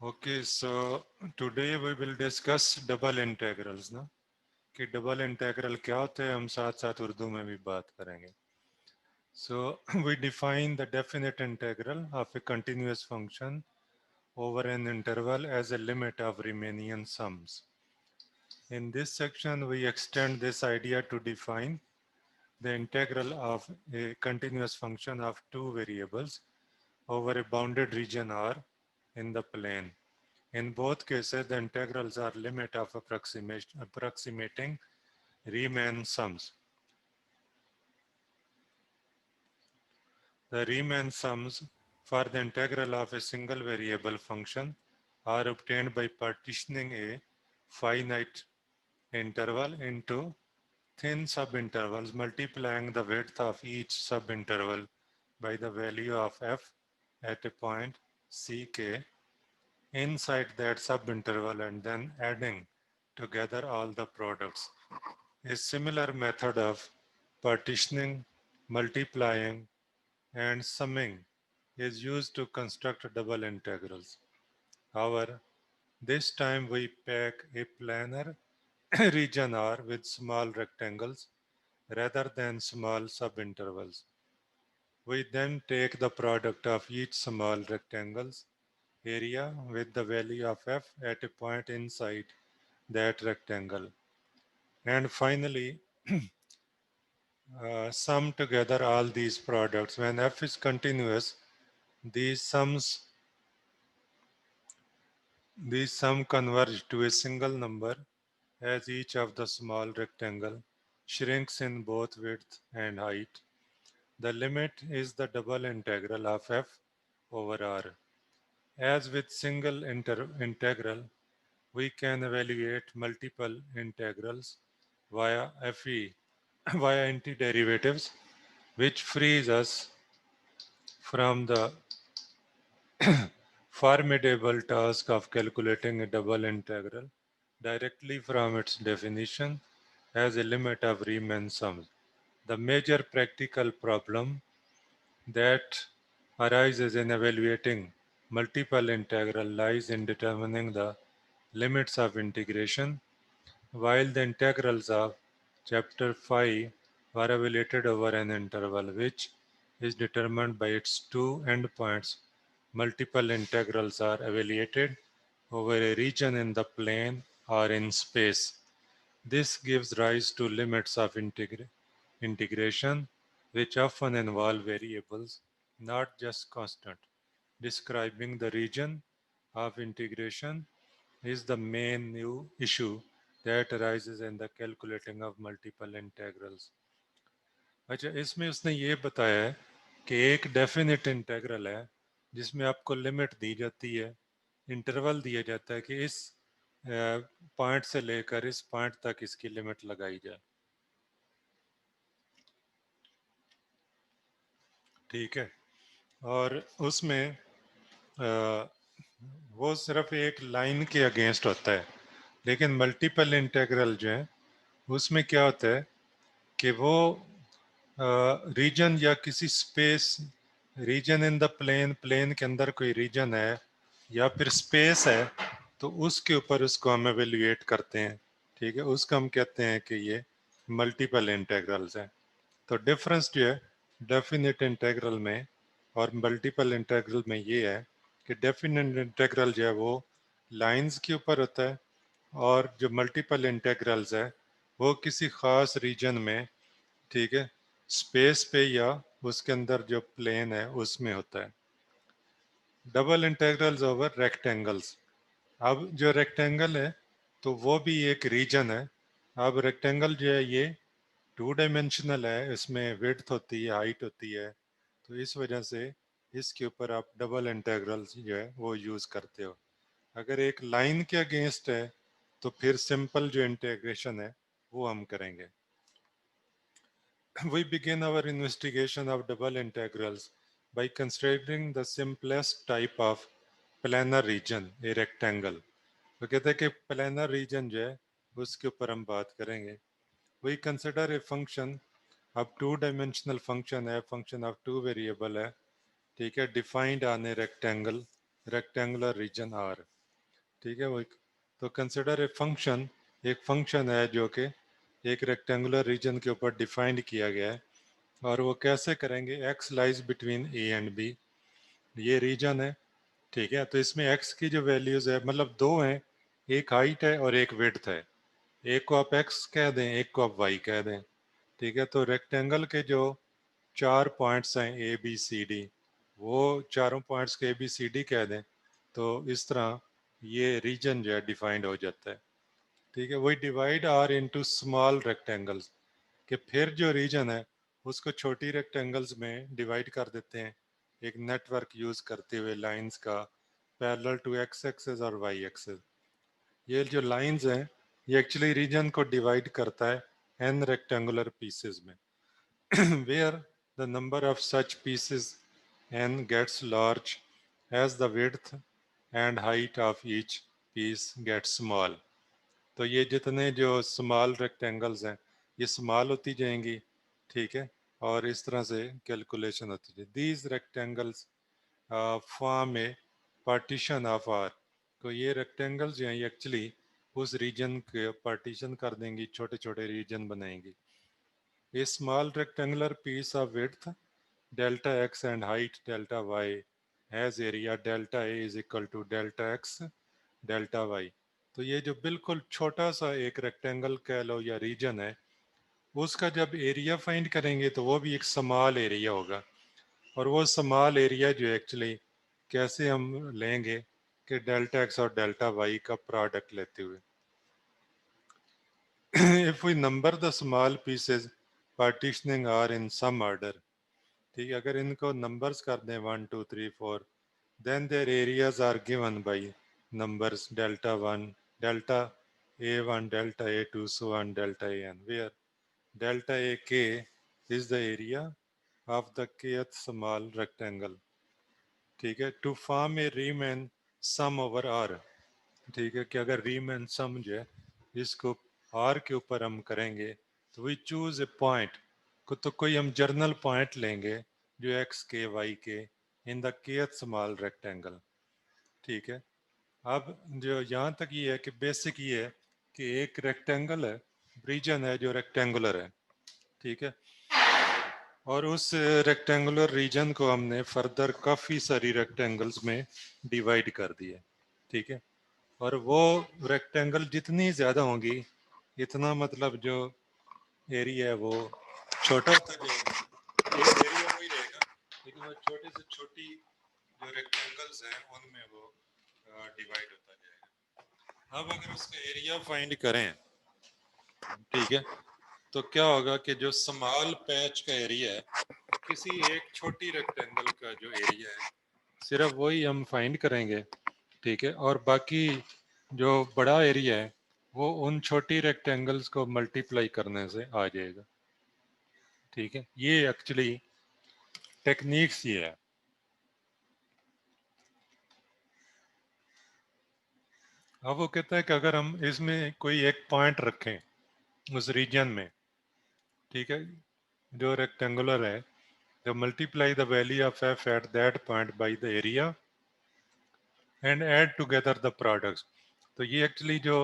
Okay, so today we will discuss double integrals ना कि double integral क्या होते हैं हम साथ साथ उर्दू में भी बात करेंगे. So we define the definite integral of a continuous function over an interval as a limit of Riemannian sums. In this section we extend this idea to define the integral of a continuous function of two variables over a bounded region R in the plane. In both cases, the integrals are limit of approximating Riemann sums. The Riemann sums for the integral of a single variable function are obtained by partitioning a finite interval into thin subintervals, multiplying the width of each subinterval by the value of f at a point ck inside that subinterval and then adding together all the products. A similar method of partitioning, multiplying, and summing is used to construct double integrals. However, this time we pack a planar region R with small rectangles rather than small subintervals. We then take the product of each small rectangle's area with the value of f at a point inside that rectangle. And finally, sum together all these products. When f is continuous, these sums these sum converge to a single number as each of the small rectangle shrinks in both width and height. The limit is the double integral of f over r. As with single integral, we can evaluate multiple integrals via FE, via antiderivatives, which frees us from the formidable task of calculating a double integral directly from its definition as a limit of Riemann sums. The major practical problem that arises in evaluating multiple integral lies in determining the limits of integration. While the integrals of chapter 5 were evaluated over an interval which is determined by its two endpoints, multiple integrals are evaluated over a region in the plane or in space. This gives rise to limits of integration, which often involve variables, not just constant. Describing the region of integration is the main new issue that arises in the calculating of multiple integrals. अच्छा, इसमें उसने ये बताया है कि एक definite integral है जिसमें आपको लिमिट दी जाती है, इंटरवल दिया जाता है कि इस पॉइंट से लेकर इस पॉइंट तक इसकी लिमिट लगाई जाए. ठीक है, और उसमें वो सिर्फ एक लाइन के अगेंस्ट होता है, लेकिन मल्टीपल इंटीग्रल जो है उसमें क्या होता है कि वो रीजन या किसी space, region in the plane, plane के अंदर कोई रीजन है या फिर स्पेस है, तो उसके ऊपर उसको हम एवेल्युएट करते हैं. ठीक है, उसको हम कहते हैं कि ये मल्टीपल इंटीग्रल्स हैं. तो डिफरेंस जो है डेफिनेट इंटीग्रल में और मल्टीपल इंटीग्रल में ये है कि डेफिनेट इंटीग्रल जो है वो लाइंस के ऊपर होता है और जो मल्टीपल इंटीग्रल्स है वो किसी ख़ास रीजन में, ठीक है, स्पेस पे या उसके अंदर जो प्लेन है उसमें होता है. Double integrals over rectangles. अब जो रेक्टेंगल है तो वो भी एक रीजन है. अब रेक्टेंगल जो है ये टू डायमेंशनल है, इसमें विड्थ होती है, हाइट होती है, तो इस वजह से इसके ऊपर आप डबल इंटीग्रल्स जो है वो यूज़ करते हो. अगर एक लाइन के अगेंस्ट है तो फिर सिंपल जो इंटीग्रेशन है वो हम करेंगे. We begin our investigation of double integrals by considering the simplest type of planar region, a rectangle. तो कहते हैं कि planar region जो है उसके ऊपर हम बात करेंगे. We consider a function of two dimensional function है, function of two variable है, ठीक है, defined on a rectangle, rectangular region R. ठीक है। वो तो कंसिडर ए फंक्शन, एक फंक्शन है जो कि एक रेक्टेंगुलर रीजन के ऊपर डिफाइंड किया गया है। और वो कैसे करेंगे, x lies between a and b, ये रीजन है। ठीक है, तो इसमें एक्स की जो वैल्यूज है, मतलब दो हैं, एक हाइट है और एक विड्थ है। एक को आप एक्स कह दें, एक को आप वाई कह दें। ठीक है, तो रेक्टेंगल के जो चार पॉइंट्स हैं ए बी सी डी, वो चारों पॉइंट्स के ए बी सी डी कह दें, तो इस तरह ये रीजन जो है डिफाइंड हो जाता है। ठीक है, वही divide R into small rectangles, कि फिर जो रीजन है उसको छोटी रेक्टेंगल्स में डिवाइड कर देते हैं एक नेटवर्क यूज करते हुए लाइंस का, पैरेलल टू एक्स एक्सेस और वाई एक्सेस। ये जो लाइंस हैं ये एक्चुअली रीजन को डिवाइड करता है एन रेक्टेंगुलर पीसेस में where the number of such pieces n gets large as the width and height of each piece gets small। तो ये जितने जो स्मॉल रेक्टेंगल्स हैं ये स्मॉल होती जाएंगी। ठीक है, और इस तरह से कैलकुलेशन होती जाए। These rectangles form a partition of R. तो ये रेक्टेंगल्स जो हैं ये एक्चुअली उस रीजन के पार्टीशन कर देंगी, छोटे छोटे रीजन बनाएंगी। A small rectangular piece of width delta x and height delta y has area delta a is equal to delta x delta y। तो ये जो बिल्कुल छोटा सा एक रेक्टेंगल कह लो या रीजन है, उसका जब एरिया फाइंड करेंगे तो वो भी एक स्मॉल एरिया होगा। और वो स्मॉल एरिया जो एक्चुअली कैसे हम लेंगे, कि डेल्टा एक्स और डेल्टा वाई का प्रोडक्ट लेते हुए if we number the small pieces partitioning are in some order। ठीक है, अगर इनको नंबर्स कर दें 1 2 3 4, then their areas are given by numbers delta one, delta a one, delta a two, so on delta a n, where delta a k is the area of the kth small rectangle. ठीक है, to form a Riemann sum over R. ठीक है, कि अगर Riemann सम जो है इसको are के ऊपर हम करेंगे तो वी चूज ए पॉइंट को, तो कोई हम जर्नल पॉइंट लेंगे जो एक्स के वाई के in the kth small rectangle. ठीक है, अब जो यहाँ तक ये है कि बेसिक ये है कि एक रेक्टेंगल है, रीजन है जो रेक्टेंगुलर है। ठीक है, और उस रेक्टेंगुलर रीजन को हमने फर्दर काफ़ी सारी रेक्टेंगल्स में डिवाइड कर दिया। ठीक है, और वो रेक्टेंगल जितनी ज़्यादा होंगी इतना मतलब जो एरिया है वो छोटा होता जाएगा। एरिया वही रहेगा, लेकिन वो छोटे से छोटी जो रेक्टेंगल्स हैं उनमें वो डिवाइड होता जाएगा। अब अगर उसका एरिया फाइंड करें, ठीक है, तो क्या होगा कि जो स्मॉल पैच का एरिया है, किसी एक छोटी रेक्टेंगल का जो एरिया है सिर्फ वही हम फाइंड करेंगे। ठीक है, और बाकी जो बड़ा एरिया है वो उन छोटी रेक्टेंगल्स को मल्टीप्लाई करने से आ जाएगा। ठीक है, ये एक्चुअली टेक्निक्स ये है। अब वो कहता है कि अगर हम इसमें कोई एक पॉइंट रखें उस रीजन में, ठीक है, जो रेक्टेंगुलर है, तो multiply the value of F at that point by the area and add together the products. तो ये एक्चुअली जो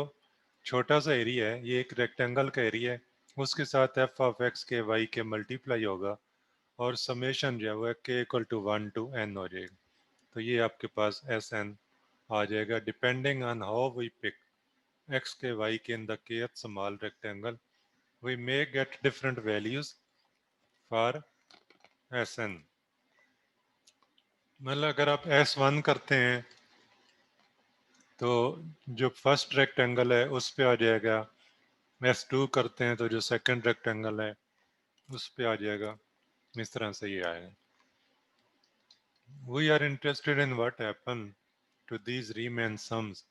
छोटा सा एरिया है ये एक रेक्टेंगल का एरिया है, उसके साथ एफ ऑफ एक्स के वाई के मल्टीप्लाई होगा और समेशन जो है वो के इक्वल टू 1 to n हो जाएगा। तो ये आपके पास एस एन आ जाएगा depending on how we pick x के y के in the kth small rectangle we may get different values for sn। मतलब अगर आप s1 करते हैं तो जो फर्स्ट रेक्टेंगल है उस पे आ जाएगा, s2 करते हैं तो जो सेकंड रेक्टेंगल है उस पे आ जाएगा। इस तरह से ये आएगा। We are interested in what happened to these Riemann sums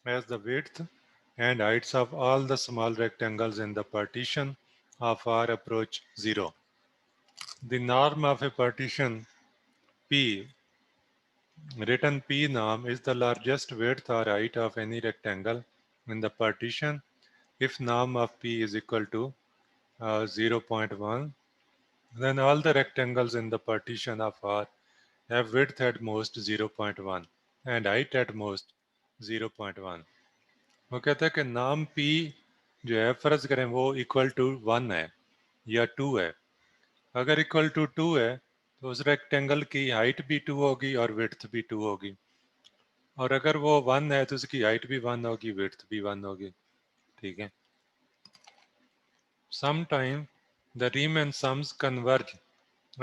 as the width and heights of all the small rectangles in the partition of R approach 0। The norm of a partition P, written P norm, is the largest width or height of any rectangle in the partition if norm of P is equal to 0.1, then all the rectangles in the partition of R have width at most 0.1 and height at most 0.1। वो कहता है कि नाम p जो है फर्ज करें वो इक्वल टू 1 है या 2 है। अगर इक्वल टू 2 है तो उस रेक्टेंगल की हाइट भी 2 होगी और विड्थ भी 2 होगी, और अगर वो 1 है तो उसकी हाइट भी 1 होगी, विड्थ भी 1 होगी। ठीक है। Sometime the Riemann sums converge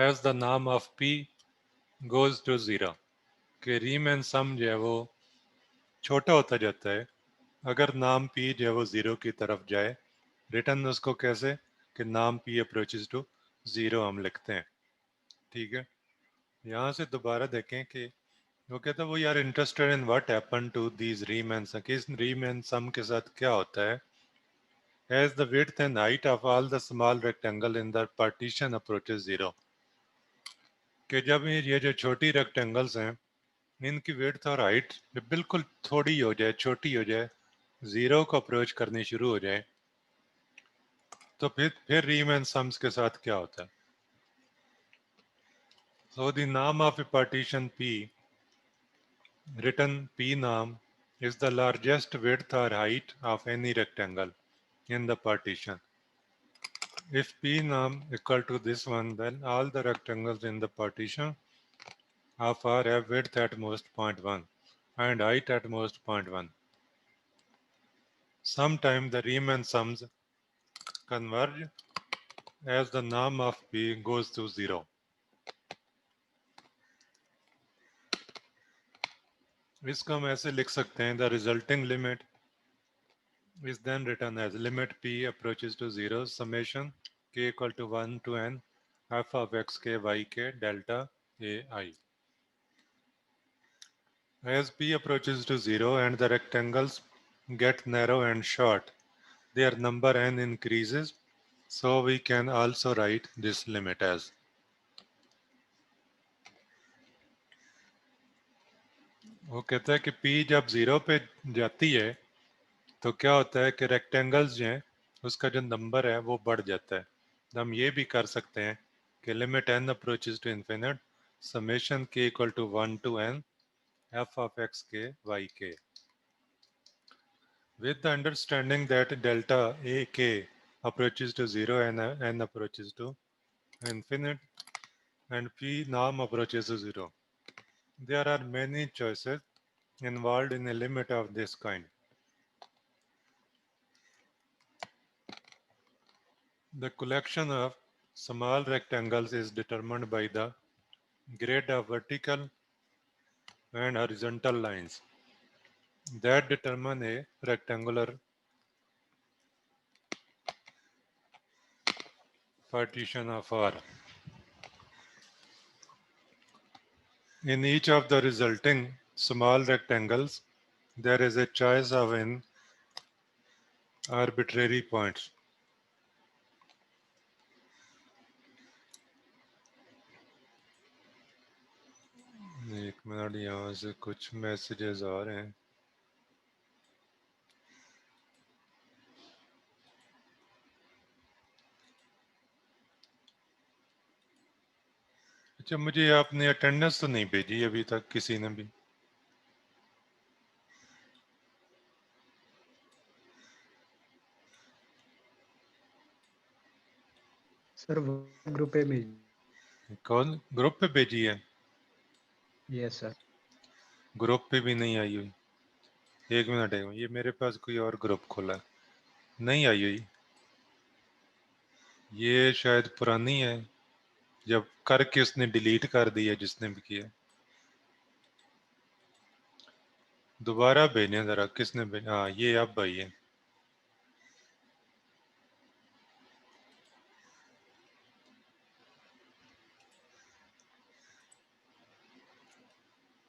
as the norm of p goes to 0। कि रीमैन सम जो है वो छोटा होता जाता है अगर नाम p जो है वो 0 की तरफ जाए। रिटर्न उसको कैसे, कि नाम p अप्रोचेस टू 0 हम लिखते हैं। ठीक है। यहाँ से दोबारा देखें कि वो कहता है वो यार interested in what happen to these Riemann sum, कि इस रीमैन सम के साथ क्या होता है as the width and height of all the small rectangle in the partition approaches 0। कि जब ये जो छोटी रेक्टेंगल्स हैं इनकी विड्थ और हाइट बिल्कुल थोड़ी हो जाए, छोटी हो जाए, 0 को अप्रोच करनी शुरू हो जाए, तो फिर रीमैन सम्स के साथ क्या होता है। So the norm of a partition P, written P norm, is the largest width or height of any rectangle in the partition. If P norm equal to this one, then all the rectangles in the partition of R have width at most 0.1 and height at most 0.1. Sometimes the Riemann sums converge as the norm of P goes to 0. इसको हम ऐसे लिख सकते हैं, the resulting limit is then written as limit p approaches to 0 summation k equal to 1 to n f of x k y k delta a I. As p approaches to 0 and the rectangles get narrow and short, their number n increases, so we can also write this limit as। वो कहता है कि p जब 0 पे जाती है तो क्या होता है कि रेक्टेंगल्स जो हैं उसका जो नंबर है वो बढ़ जाता है। तो हम ये भी कर सकते हैं कि limit n approaches to infinite summation k equal to 1 to n f of x k y k, with the understanding that delta a k approaches to 0 and n approaches to infinite and p norm approaches to 0. There are many choices involved in a limit of this kind. The collection of small rectangles is determined by the grid of vertical and horizontal lines that determine a rectangular partition of R. In each of the resulting small rectangles, there is a choice of n arbitrary points. एक minute, यहाँ से कुछ messages आ रहे हैं। अच्छा, मुझे आपने attendance तो नहीं भेजी अभी तक किसी ने भी? सर ग्रुप पे भेज। कौन ग्रुप पे भेजी है? Yes sir. ग्रुप पे भी नहीं आई हुई। एक मिनट है, ये मेरे पास कोई और ग्रुप खोला है, नहीं आई हुई। ये शायद पुरानी है, जब करके उसने डिलीट कर दी है जिसने भी किया। दोबारा भेजें जरा, किसने भेजा? हाँ, ये अब आई है।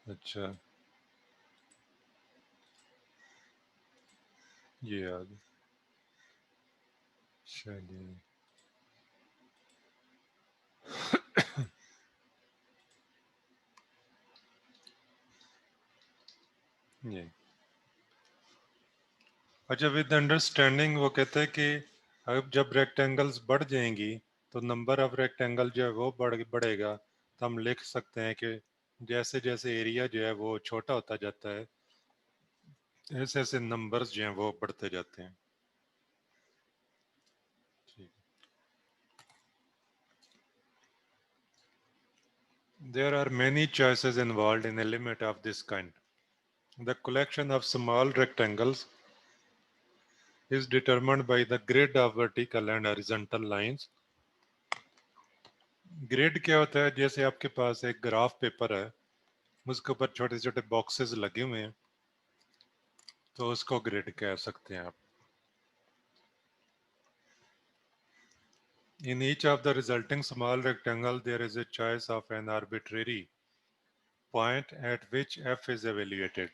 अच्छा, ये आ गई शायद ये। अच्छा, विद अंडरस्टैंडिंग वो कहते हैं कि अब जब रेक्टेंगल्स बढ़ जाएंगी तो नंबर ऑफ रेक्टेंगल जो है वो बढ़ेगा। तो हम लिख सकते हैं कि जैसे जैसे एरिया जो है वो छोटा होता जाता है ऐसे ऐसे नंबर्स जो हैं वो बढ़ते जाते हैं। There are many choices involved in a limit of this kind. The collection of small rectangles is determined by the grid of vertical and horizontal lines. Grid क्या होता है? जैसे आपके पास एक ग्राफ पेपर है, उसके ऊपर छोटे छोटे बॉक्सेस लगे हुए हैं, तो उसको ग्रिड कह सकते हैं आप। In each of the resulting small rectangle, there is a choice of an arbitrary point at which f is evaluated.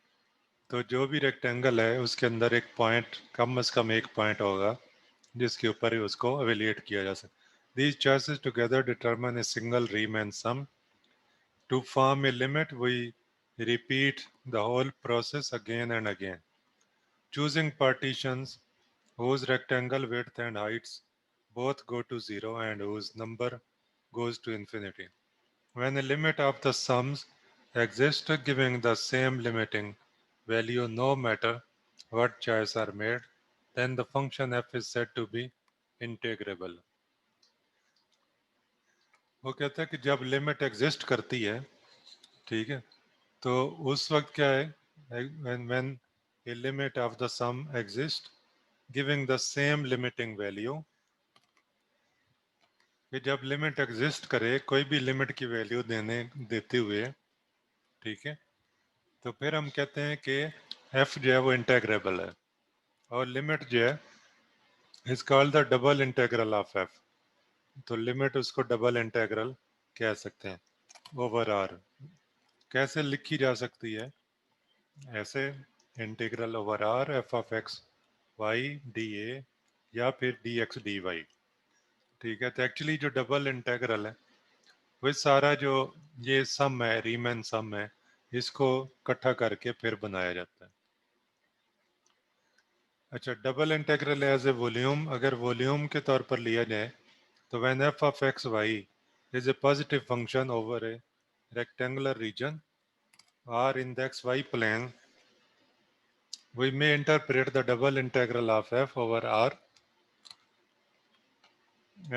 तो जो भी रेक्टेंगल है उसके अंदर एक पॉइंट, कम से कम एक पॉइंट होगा जिसके ऊपर ही उसको एवेल्युएट किया जा सकता। These choices together determine a single Riemann sum. To form a limit, we repeat the whole process again and again, choosing partitions whose rectangle width and heights both go to zero and whose number goes to infinity. When a limit of the sums exists giving the same limiting value no matter what choice are made, then the function f is said to be integrable. वो कहता है कि जब limit exist करती है, ठीक है, तो उस वक्त क्या है, when a limit of the sum exists giving the same limiting value, कि जब लिमिट एग्जिस्ट करे कोई भी लिमिट की वैल्यू देते हुए, ठीक है, तो फिर हम कहते हैं कि f जो है वो इंटेग्रेबल है। और लिमिट जो है is called the double integral of f। तो लिमिट उसको डबल इंटेग्रल कह सकते हैं ओवर r। कैसे लिखी जा सकती है? ऐसे, integral over r f of x y dA या फिर dx dy। ठीक है, तो एक्चुअली जो डबल इंटेग्रल है वो सारा जो ये सम है, रीमैन सम है, इसको इकट्ठा करके फिर बनाया जाता है। अच्छा, double integral as a volume, अगर वॉल्यूम के तौर पर लिया जाए तो when f of x y is a positive function over a rectangular region or in the xy plane, we may interpret the double integral of f over r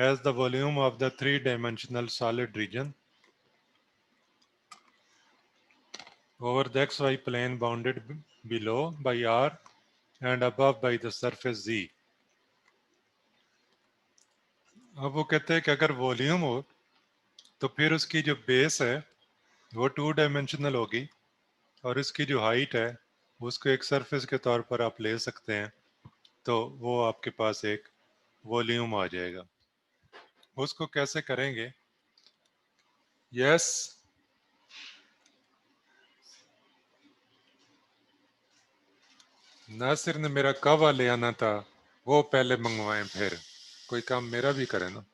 as the volume of the three-dimensional solid region over the xy plane bounded below by r and above by the surface z. अब वो कहते हैं कि अगर volume हो तो फिर उसकी जो बेस है वो टू डायमेंशनल होगी और इसकी जो हाइट है उसको एक सरफेस के तौर पर आप ले सकते हैं, तो वो आपके पास एक वॉल्यूम आ जाएगा। उसको कैसे करेंगे? यस, नासिर ने मेरा कहवा ले आना था, वो पहले मंगवाएं, फिर कोई काम मेरा भी करे ना।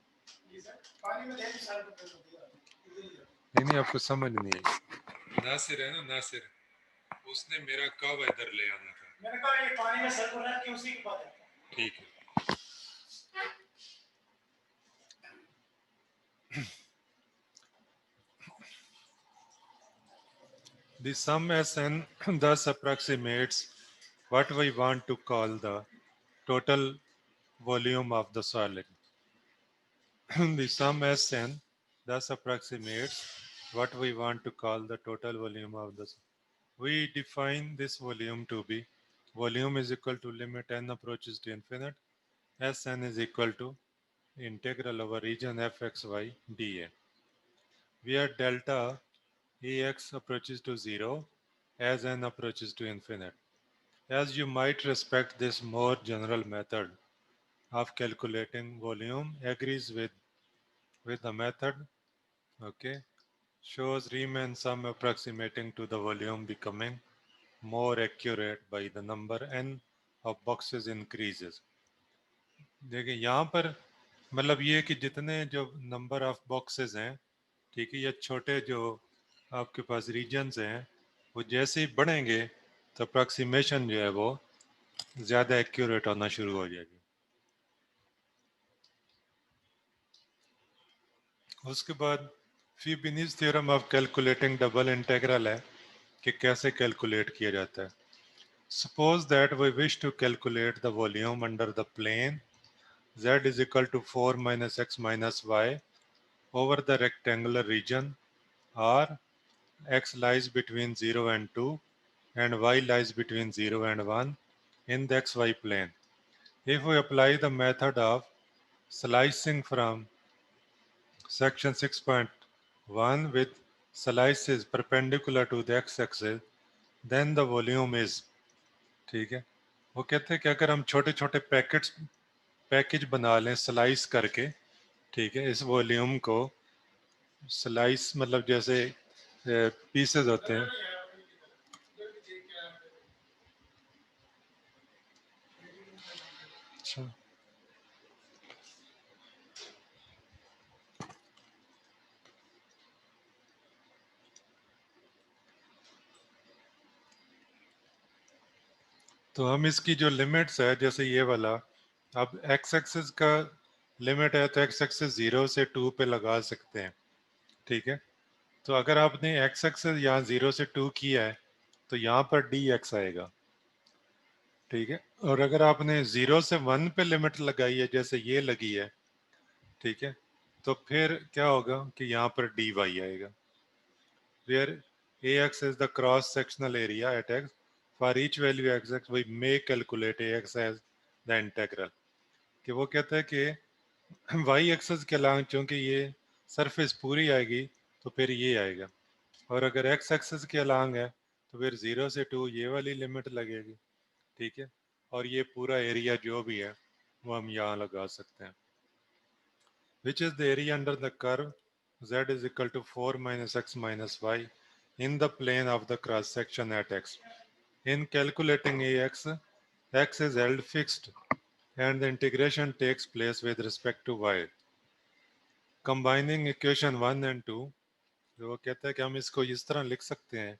नहीं नहीं, आपको समझ नहीं आई। नासिर है ना, नासिर, उसने मेरा कहवा इधर ले आना था। मैंने कहा ये पानी में सर को रख के उसी के बाद। ठीक है। The sum Sn thus approximates what we want to call the total volume of the solid. The sum Sn thus approximates what we want to call the total volume of the solid. We define this volume to be volume is equal to limit n approaches to infinite, Sn is equal to integral over region fxy dA, where delta Ax approaches to 0 as n approaches to infinite. As you might respect, this more general method of calculating volume agrees with the method, okay, shows Riemann sum approximating to the volume becoming more accurate by the number n of boxes increases. देखिए यहाँ पर मतलब ये कि जितने जो number of boxes हैं, ठीक है, या छोटे जो आपके पास रीजन्स हैं, वो जैसे ही बढ़ेंगे तो अप्रॉक्सीमेशन जो है वो ज़्यादा एक्यूरेट होना शुरू हो जाएगी। उसके बाद Fubini's theorem of calculating double integral है कि कैसे कैलकुलेट किया जाता है। Suppose that we wish to calculate the volume under the plane z is equal to 4 minus x minus y over the rectangular region R. X lies between 0 and 2 and y lies between 0 and 1 in the xy plane. If we apply the method of slicing from section 6.1 with slices perpendicular to the x-axis, then the volume is, ठीक है, वो कहते हैं कि अगर हम छोटे छोटे पैकेज बना लें स्लाइस करके, ठीक है, इस वॉल्यूम को स्लाइस मतलब जैसे पीसेस होते हैं, अच्छा, तो हम इसकी जो लिमिट्स है जैसे ये वाला, अब एक्स एक्सिस का लिमिट है तो एक्स एक्सिस 0 से 2 पे लगा सकते हैं, ठीक है। तो अगर आपने एक्स एक्सिस यहाँ 0 से 2 किया है तो यहाँ पर डी एक्स आएगा, ठीक है। और अगर आपने 0 से 1 पे लिमिट लगाई है जैसे ये लगी है, ठीक है, तो फिर क्या होगा कि यहाँ पर डी वाई आएगा, where ax is the cross sectional area at x. For each value x we may calculate ax as the integral. कि वो कहता है कि y एक्सेस के अलॉन्ग चूंकि ये सरफेस पूरी आएगी तो फिर ये आएगा, और अगर x एक्सेस के अलॉन्ग है तो फिर 0 से 2 ये वाली लिमिट लगेगी, ठीक है, और ये पूरा एरिया जो भी है वो हम यहाँ लगा सकते हैं, which is the area under the curve z is equal to 4 minus x minus y in the plane of the cross section at x. In calculating ax, x is held fixed and the integration takes place with respect to y. Combining equation 1 and 2, जो वो कहता है कि हम इसको इस तरह लिख सकते हैं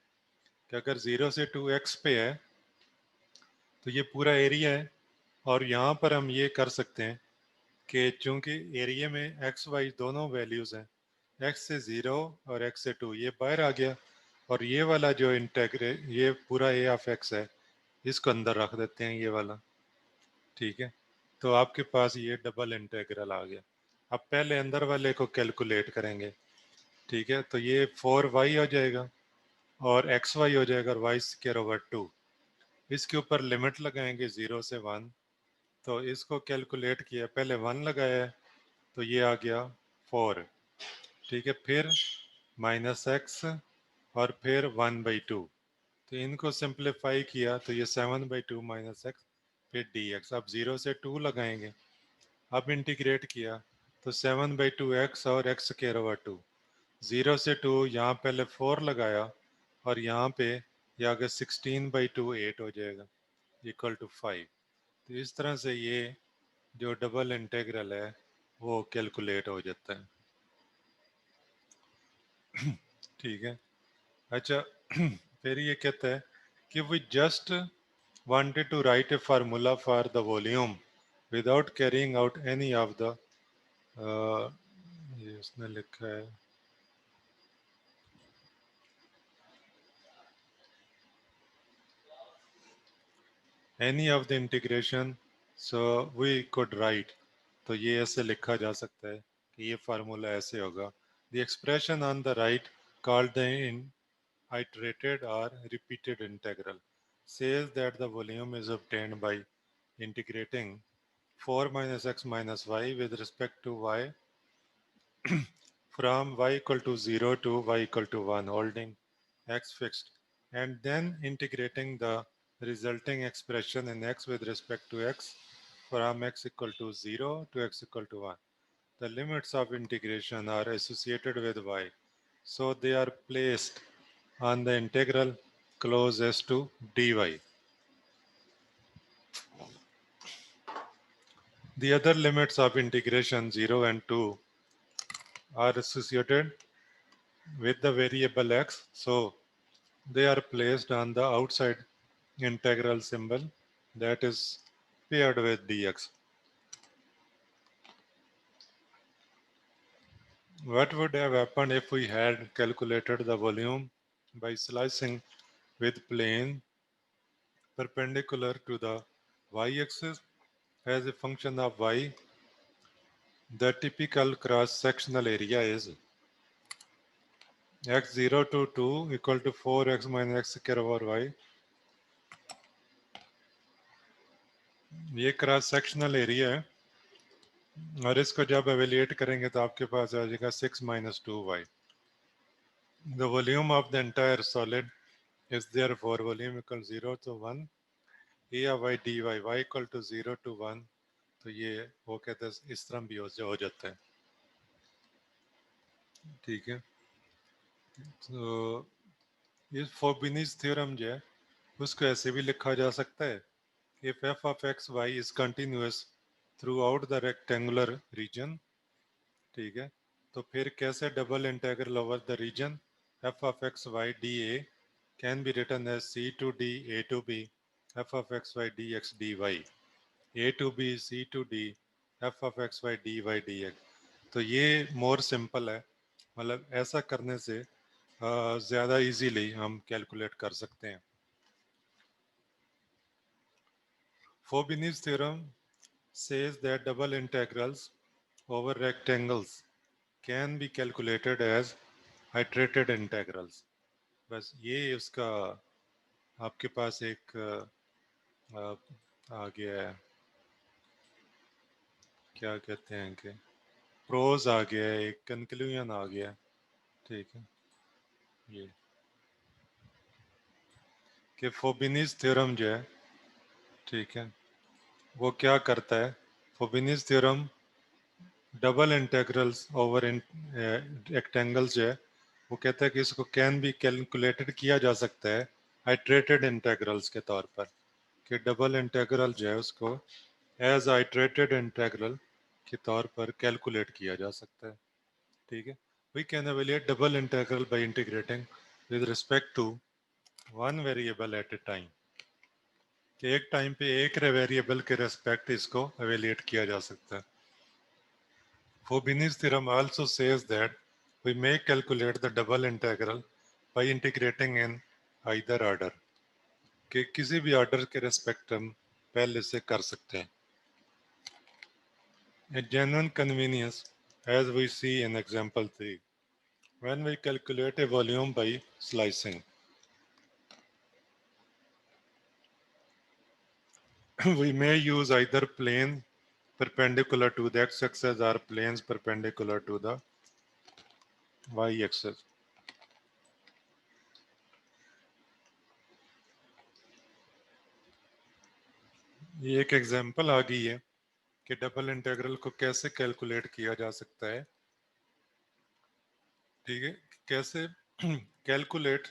कि अगर 0 से 2 x पे है तो ये पूरा एरिया है, और यहाँ पर हम ये कर सकते हैं कि चूंकि एरिया में एक्स वाई दोनों वैल्यूज हैं, एक्स से 0 और एक्स से 2 ये बाहर आ गया, और ये वाला जो इंटेग्रे ये पूरा ए ऑफ एक्स है इसको अंदर रख देते हैं ये वाला, ठीक है। तो आपके पास ये डबल इंटेग्रल आ गया। अब पहले अंदर वाले को कैलकुलेट करेंगे, ठीक है, तो ये 4y हो जाएगा और एक्स वाई हो जाएगा और वाई स्क्वायर ओवर 2, इसके ऊपर लिमिट लगाएंगे 0 से 1, तो इसको कैलकुलेट किया, पहले 1 लगाया है तो ये आ गया 4, ठीक है, फिर माइनस एक्स और फिर 1/2, तो इनको सिंप्लीफाई किया तो ये 7/2 माइनस एक्स फिर डी एक्स। अब 0 से 2 लगाएंगे, अब इंटीग्रेट किया तो 7/2 एक्स और एक्स स्क्वायर ओवर 2, 0 से 2 यहाँ पहले 4 लगाया और यहाँ पे ये आगे 16/2 8 हो जाएगा इक्वल टू 5। तो इस तरह से ये जो डबल इंटीग्रल है वो कैलकुलेट हो जाता है, ठीक है। अच्छा, फिर ये कहता है कि we just wanted to write a formula for the volume without carrying out any of the ये उसने लिखा है any of the integration, so we could write, तो ये ऐसे लिखा जा सकता है कि ये फार्मूला ऐसे होगा, the expression on the right called the iterated or repeated integral says that the volume is obtained by integrating 4 minus x minus y with respect to y from y equal to 0 to y equal to 1 holding x fixed, and then integrating the resulting expression in x with respect to x from x equal to 0 to x equal to 1. The limits of integration are associated with y, so they are placed on the integral closest to dy. The other limits of integration 0 and 2 are associated with the variable x, so they are placed on the outside integral symbol that is paired with dx. What would have happened if we had calculated the volume by slicing with plane perpendicular to the y-axis as a function of y, the typical cross-sectional area is x0 to 2 equal to 4x minus x square over y. ये cross sectional area है और इसको जब evaluate करेंगे तो आपके पास आ जाएगा 6 minus 2y. The volume of the entire solid is therefore volume equal 0 to 1 a of y dy y equal to 0 to 1. तो ये वो कहते हैं इस तरह भी हो जाता है. ठीक है, तो इस फोबिनीज थ्योरम जो है उसको ऐसे भी लिखा जा सकता है if f of x y is continuous throughout the rectangular region. ठीक है, तो फिर कैसे double integral over the region f of x y dA can be written as c to d a to b f of x y dx dy a to b c to d f of x y dy dx. तो ये more simple है, मतलब ऐसा करने से ज़्यादा easily हम calculate कर सकते हैं. Fubini's theorem says that double integrals over rectangles can be calculated as iterated integrals. बस ये उसका आपके पास एक आ गया है, क्या कहते हैं कि प्रोज आ गया है, एक कंक्लूजन आ गया है. ठीक है, ये कि फोबिनीज थ्योरम जो है, ठीक है, वो क्या करता है. Fubini's theorem double integrals over rectangles जो है वो कहता है कि इसको कैन बी कैलकुलेटेड किया जा सकता है आइट्रेटेड इंटेग्रल्स के तौर पर, कि डबल इंटेग्रल जो है उसको एज आइट्रेटेड इंटेग्रल के तौर पर कैलकुलेट किया जा सकता है. ठीक है, we can evaluate double integral by integrating with respect to one variable at a time, कि एक टाइम पे एक वेरिएबल के रेस्पेक्ट इसको एवेल्यूएट किया जा सकता है. Fubini's theorem also says that we may calculate the double integral by integrating in either order, कि किसी भी ऑर्डर के रेस्पेक्ट हम पहले से कर सकते हैं. A genuine convenience, as we see in example 3, when we calculate a volume by slicing. We may use either plane perpendicular to the x-axis or planes perpendicular to the y-axis. ये एक example आ गई है कि double integral को कैसे calculate किया जा सकता है. ठीक है, कैसे calculate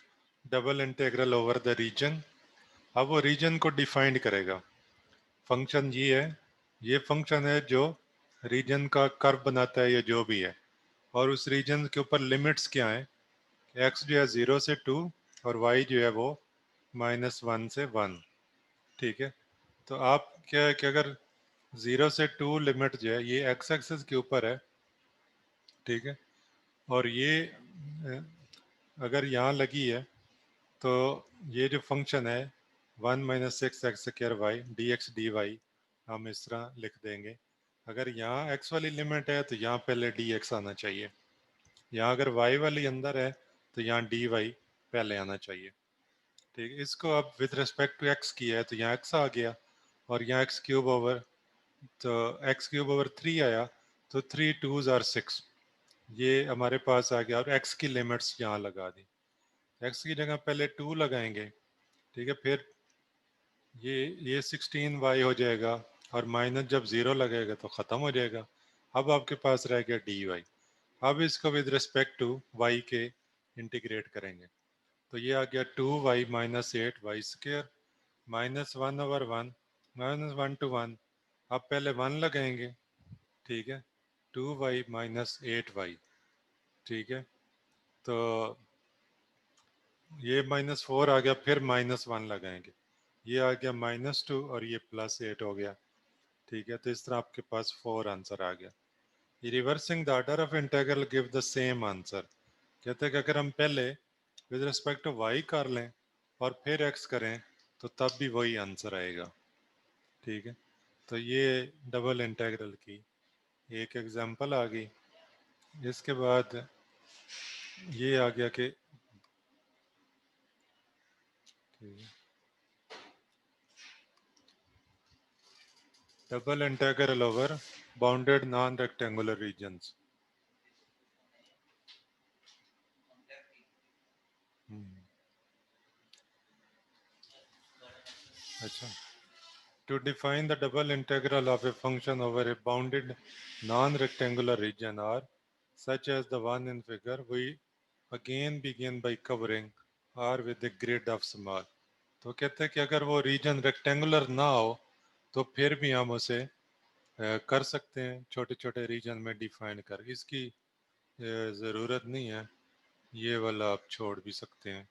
double integral over the region. अब वो रीजन को डिफाइन करेगा. फंक्शन ये है, ये फंक्शन है जो रीजन का कर्व बनाता है या जो भी है, और उस रीजन के ऊपर लिमिट्स क्या है. एक्स जो है 0 से 2 और वाई जो है वो -1 से 1. ठीक है, तो आप क्या है कि अगर 0 से 2 लिमिट जो है ये एक्स एक्सिस के ऊपर है, ठीक है, और ये अगर यहाँ लगी है तो ये जो फंक्शन है 1 minus six x square y d x d y हम इस तरह लिख देंगे. अगर यहाँ x वाली लिमिट है तो यहाँ पहले dx आना चाहिए. यहाँ अगर y वाली अंदर है तो यहाँ dy पहले आना चाहिए. ठीक है, इसको अब विद रिस्पेक्ट टू x किया है तो यहाँ x आ गया और यहाँ x क्यूब ओवर, तो x क्यूब ओवर 3 आया, तो 3 2s आर 6, ये हमारे पास आ गया. और x की लिमिट्स यहाँ लगा दी. x की जगह पहले 2 लगाएंगे, ठीक है, फिर ये 16y हो जाएगा और माइनस जब 0 लगेगा तो ख़त्म हो जाएगा. अब आपके पास रह गया dy. अब इसको विद रिस्पेक्ट टू y के इंटीग्रेट करेंगे तो ये आ गया 2y minus 8y square -1/1 -1 to 1. अब पहले 1 लगाएंगे, ठीक है, 2y माइनस 8y. ठीक है, तो ये -4 आ गया, फिर -1 लगाएंगे, ये आ गया -2 और ये +8 हो गया. ठीक है, तो इस तरह आपके पास 4 आंसर आ गया. ये reversing the order of integral give the same answer. कहते हैं कि अगर हम पहले विद रिस्पेक्ट टू y कर लें और फिर x करें तो तब भी वही आंसर आएगा। ठीक है, तो ये डबल इंटीग्रल की एक एग्जांपल आ गई। इसके बाद ये आ गया कि double integral over bounded non rectangular regions. अच्छा, to define the double integral of a function over a bounded non-rectangular region R, such as the one in figure, we again begin by covering R with a grid of small. तो कहते हैं कि अगर वो reason rectangular ना हो तो फिर भी हम उसे कर सकते हैं छोटे छोटे रीजन में डिफाइन कर। इसकी ज़रूरत नहीं है, ये वाला आप छोड़ भी सकते हैं,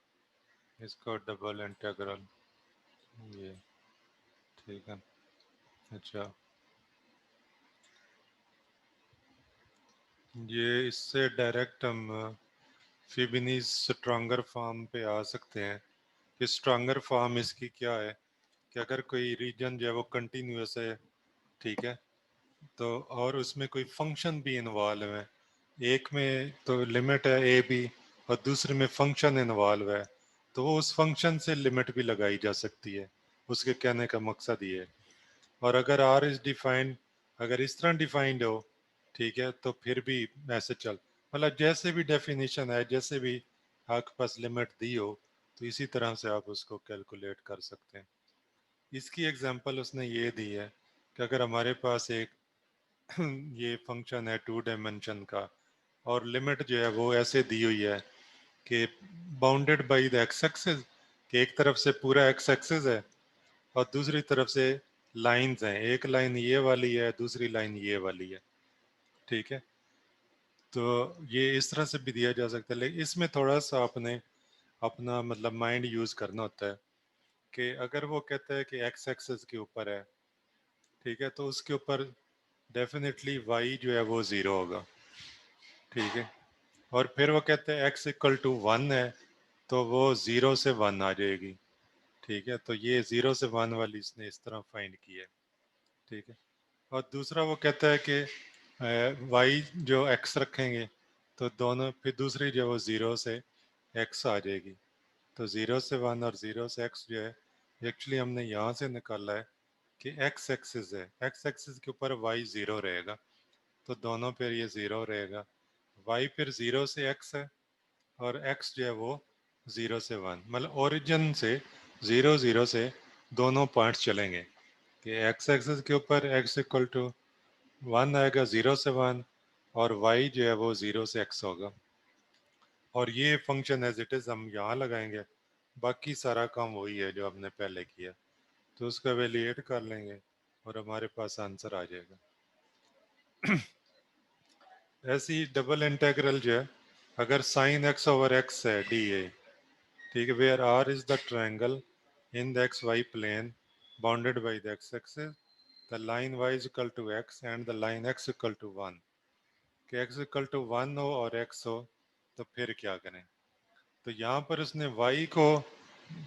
इसको डबल इंटीग्रल ये। ठीक है, अच्छा ये इससे डायरेक्ट हम फिबिनीज स्ट्रॉन्गर फॉर्म पे आ सकते हैं कि स्ट्रॉन्गर फॉर्म इसकी क्या है कि अगर कोई रीजन जो है वो कंटिन्यूस है, ठीक है, तो और उसमें कोई फंक्शन भी इन्वॉल्व है, एक में तो लिमिट है ए बी और दूसरे में फंक्शन इन्वॉल्व है, तो वो उस फंक्शन से लिमिट भी लगाई जा सकती है। उसके कहने का मकसद ये है। और अगर आर इज डिफाइंड, अगर इस तरह डिफाइंड हो, ठीक है, तो फिर भी ऐसे चल, मतलब जैसे भी डेफिनेशन है, जैसे भी आपके पास लिमिट दी हो, तो इसी तरह से आप उसको कैलकुलेट कर सकते हैं। इसकी एग्जांपल उसने ये दी है कि अगर हमारे पास एक ये फंक्शन है टू डायमेंशन का और लिमिट जो है वो ऐसे दी हुई है कि bounded by the x axis, कि एक तरफ से पूरा एक्स एक्सिस है और दूसरी तरफ से लाइंस हैं, एक लाइन ये वाली है, दूसरी लाइन ये वाली है। ठीक है, तो ये इस तरह से भी दिया जा सकता है, लेकिन इसमें थोड़ा सा आपने अपना मतलब माइंड यूज करना होता है कि अगर वो कहता है कि एक्स एक्सिस के ऊपर है, ठीक है, तो उसके ऊपर डेफिनेटली वाई जो है वो ज़ीरो होगा। ठीक है, और फिर वो कहते हैं एक्स इक्वल टू वन है, तो वो ज़ीरो से वन आ जाएगी। ठीक है, तो ये ज़ीरो से वन वाली इसने इस तरह फाइंड की है। ठीक है, और दूसरा वो कहता है कि वाई जो एक्स रखेंगे तो दोनों, फिर दूसरी जो वो ज़ीरो से एक्स आ जाएगी, तो ज़ीरो से वन और ज़ीरो से एक्स जो है एक्चुअली हमने यहाँ से निकाला है कि एक्स एक्सिस है, एक्स एक्सिस के ऊपर वाई ज़ीरो रहेगा, तो दोनों पर ये ज़ीरो रहेगा, वाई फिर ज़ीरो से एक्स है और एक्स जो है वो ज़ीरो से वन, मतलब ओरिजिन से ज़ीरो ज़ीरो से दोनों पॉइंट्स चलेंगे कि एक्स एक्सिस के ऊपर एक्स इक्वल टू वन आएगा ज़ीरो से वन, और वाई जो है वो ज़ीरो से एक्स होगा। और ये फंक्शन एज इट इज़ हम यहाँ लगाएंगे, बाकी सारा काम वही है जो हमने पहले किया, तो उसका वैल्यूएट कर लेंगे और हमारे पास आंसर आ जाएगा। ऐसी डबल इंटीग्रल जो है, अगर साइन एक्स ओवर एक्स है डी ए, ठीक है, where R is the triangle in the x y plane bounded by the x axis, the line y is equal to x and the line x equal to one, कि x equal to one हो और x हो, तो फिर क्या करें। तो यहाँ पर उसने y को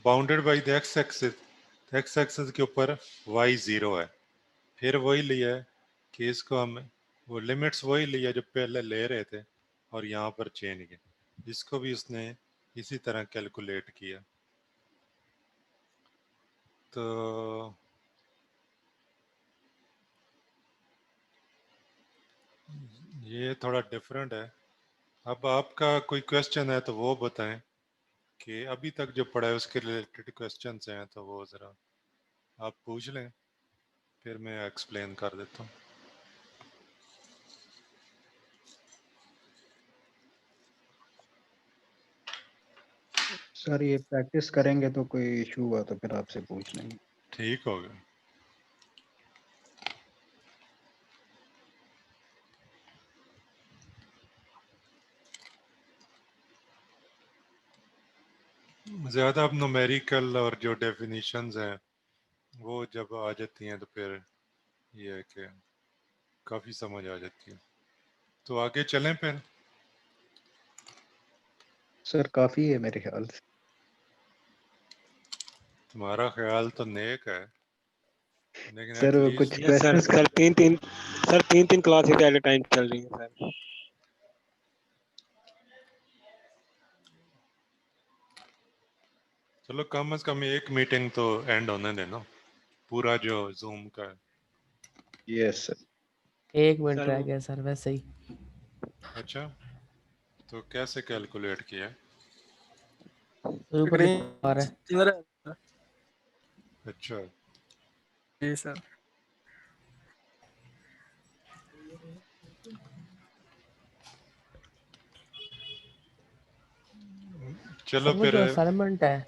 bounded by the x axis के ऊपर y ज़ीरो है, फिर वही लिया है कि इसको हम वो लिमिट्स वही लिया जो पहले ले रहे थे और यहाँ पर चेंज किया, इसको भी उसने इसी तरह कैलकुलेट किया। तो ये थोड़ा डिफरेंट है। अब आपका कोई क्वेश्चन है तो वो बताएं कि अभी तक जो पढ़ा है उसके रिलेटेड क्वेश्चंस हैं तो वो ज़रा आप पूछ लें, फिर मैं एक्सप्लेन कर देता हूँ। सर ये प्रैक्टिस करेंगे तो कोई इशू हुआ तो फिर आपसे पूछ लेंगे। ठीक हो गया। ज़्यादा अब न्यूमेरिकल और जो डेफिनेशंस हैं वो जब आ जाती हैं तो फिर ये है कि काफ़ी समझ आ जाती है। तो आगे चलें फिर। सर काफ़ी है मेरे ख्याल से। तुम्हारा ख्याल तो नेक है, लेकिन सर वो कुछ at least yes sir, questions sir तीन क्लासेस एट टाइम चल रही हैं सर। चलो कम से कम एक मीटिंग तो एंड होने देना, पूरा जो जूम का है। Yes sir. 1 मिनट सर रह वो गया सर वैसे ही। अच्छा, तो कैसे कैलकुलेट किया? ऊपर दिखा रहा है। चल रहा है अच्छा, जी सर। चलो सर वो फिर जो असाइनमेंट है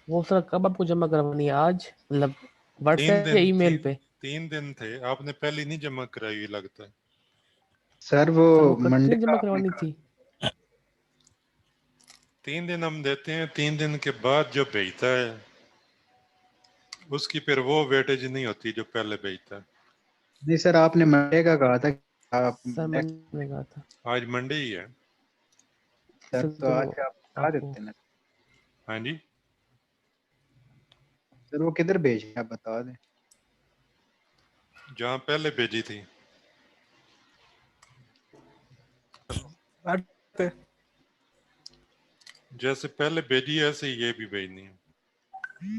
वो सर कब आपको जमा करवानी है? आज मतलब 3 व्हाट्सएप या दिन ईमेल पे? 3 दिन थे, आपने पहले नहीं जमा कराई लगता है। सर वो सर वो कट्टी मंडे नहीं का जमा आपने करवानी कहा। थी। 3 दिन हम देते हैं, 3 दिन के बाद जो भेजता है उसकी फिर वो वेटेज नहीं होती जो पहले भेजता है। नहीं सर, आपने मंडे का कहा था कि आप सर नेक्स्ट। मैंने कहा था आज मंडे ही है। सर सर तो तो आज आप बता आपको देते ना। हाँ जी, सर वो किधर भेजे आप बता दें। जहाँ पहले भेजी थी। पे जैसे पहले भेजी ऐसे ही ये भी भेजनी है।